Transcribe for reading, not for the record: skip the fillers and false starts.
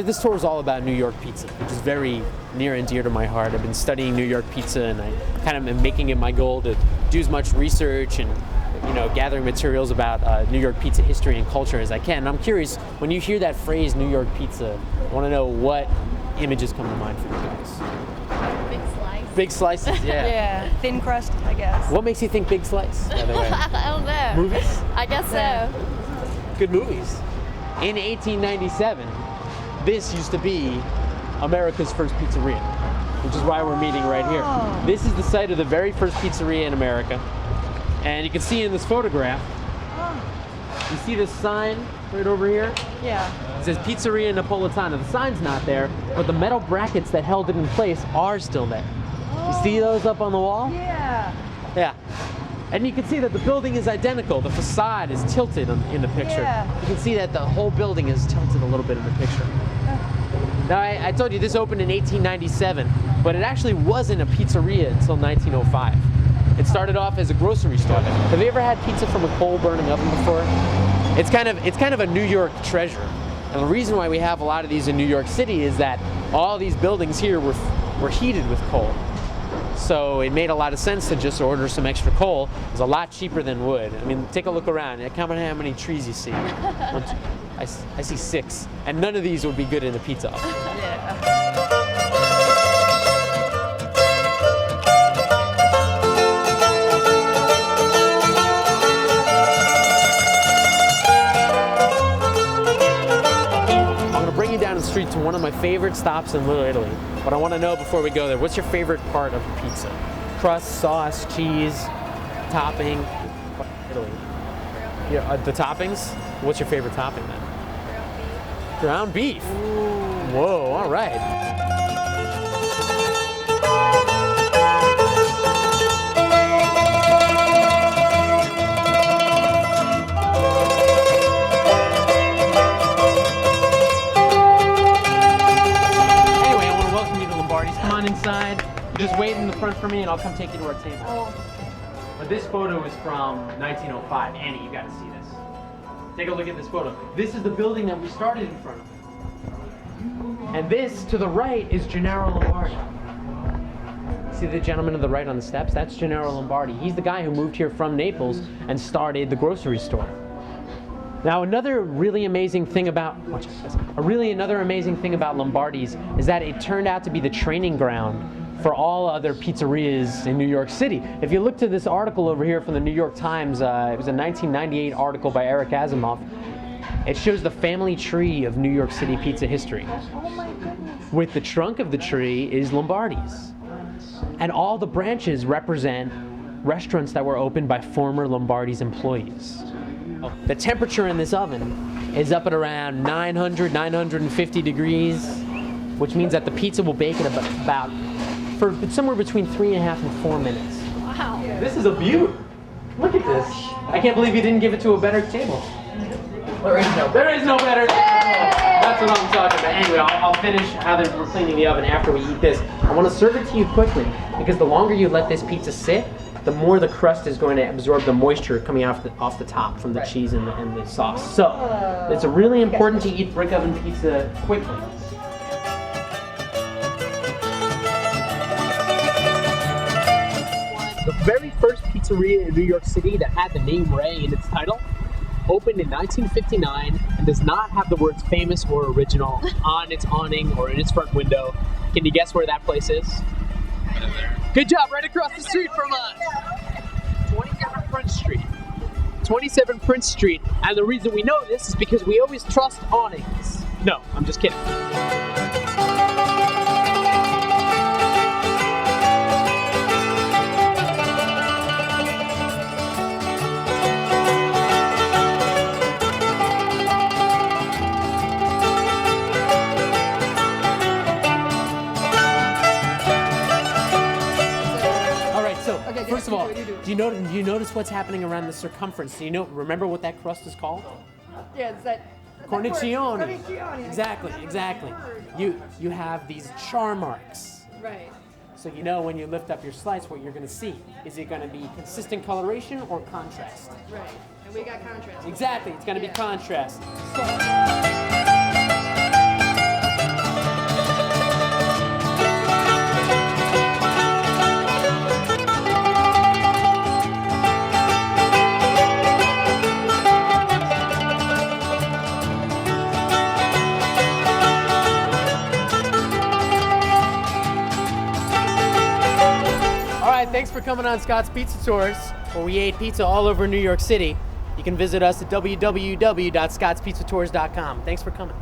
this tour is all about New York pizza, which is very near and dear to my heart. I've been studying New York pizza, and I kind of am making it my goal to do as much research and gathering materials about New York pizza history and culture as I can. And I'm curious, when you hear that phrase New York pizza, I want to know what images come to mind for you guys. Big slice. Big slices, yeah. Yeah, thin crust, I guess. What makes you think big slice, by the way? I don't know. Movies? I guess so. Good movies. In 1897, this used to be America's first pizzeria, which is why we're meeting right here. This is the site of the very first pizzeria in America. And you can see in this photograph, you see this sign right over here? Yeah. It says Pizzeria Napolitana. The sign's not there, but the metal brackets that held it in place are still there. You see those up on the wall? Yeah. Yeah. And you can see that the building is identical. The facade is tilted in the picture. Yeah. You can see that the whole building is tilted a little bit in the picture. Now, I told you this opened in 1897, but it actually wasn't a pizzeria until 1905. It started off as a grocery store. Have you ever had pizza from a coal-burning oven before? It's kind of a New York treasure. And the reason why we have a lot of these in New York City is that all these buildings here were heated with coal. So it made a lot of sense to just order some extra coal. It was a lot cheaper than wood. I mean, take a look around. Count how many trees you see. I see 6. And none of these would be good in a pizza oven. Yeah. Down the street to one of my favorite stops in Little Italy. But I want to know before we go there, what's your favorite part of pizza? Crust, sauce, cheese, topping? Italy. Yeah, the toppings? What's your favorite topping then? Ground beef. Ooh. Whoa, all right. Inside. Just wait in the front for me and I'll come take you to our table. But this photo is from 1905. Annie, you gotta see this. Take a look at this photo. This is the building that we started in front of. And this, to the right, is Gennaro Lombardi. See the gentleman to the right on the steps? That's Gennaro Lombardi. He's the guy who moved here from Naples and started the grocery store. Now, another really amazing thing about Lombardi's is that it turned out to be the training ground for all other pizzerias in New York City. If you look to this article over here from the New York Times, it was a 1998 article by Eric Asimov. It shows the family tree of New York City pizza history. Oh my goodness. With the trunk of the tree is Lombardi's. And all the branches represent restaurants that were opened by former Lombardi's employees. The temperature in this oven is up at around 900, 950 degrees, which means that the pizza will bake at about for somewhere between 3.5 and 4 minutes. Wow. This is a beaut. Look at this. I can't believe you didn't give it to a better table. There is no better table. That's what I'm talking about. Anyway, I'll finish how we're cleaning the oven after we eat this. I want to serve it to you quickly because the longer you let this pizza sit, the more the crust is going to absorb the moisture coming off the top from the cheese and the sauce. So it's really important to eat brick oven pizza quickly. The very first pizzeria in New York City that had the name Ray in its title opened in 1959 and does not have the words famous or original on its awning or in its front window. Can you guess where that place is? Good job, right across the street from us. 27 Prince Street. 27 Prince Street. And the reason we know this is because we always trust awnings. No, I'm just kidding. First of all, do you notice what's happening around the circumference? Do you remember what that crust is called? Yeah, it's that cornicione. Exactly. You have these char marks. Right. So you know when you lift up your slice what you're going to see. Is it going to be consistent coloration or contrast? Right. And we got contrast. Exactly. It's going to be contrast. right, thanks for coming on Scott's Pizza Tours, where we ate pizza all over New York City. You can visit us at www.scottspizzatours.com. Thanks for coming.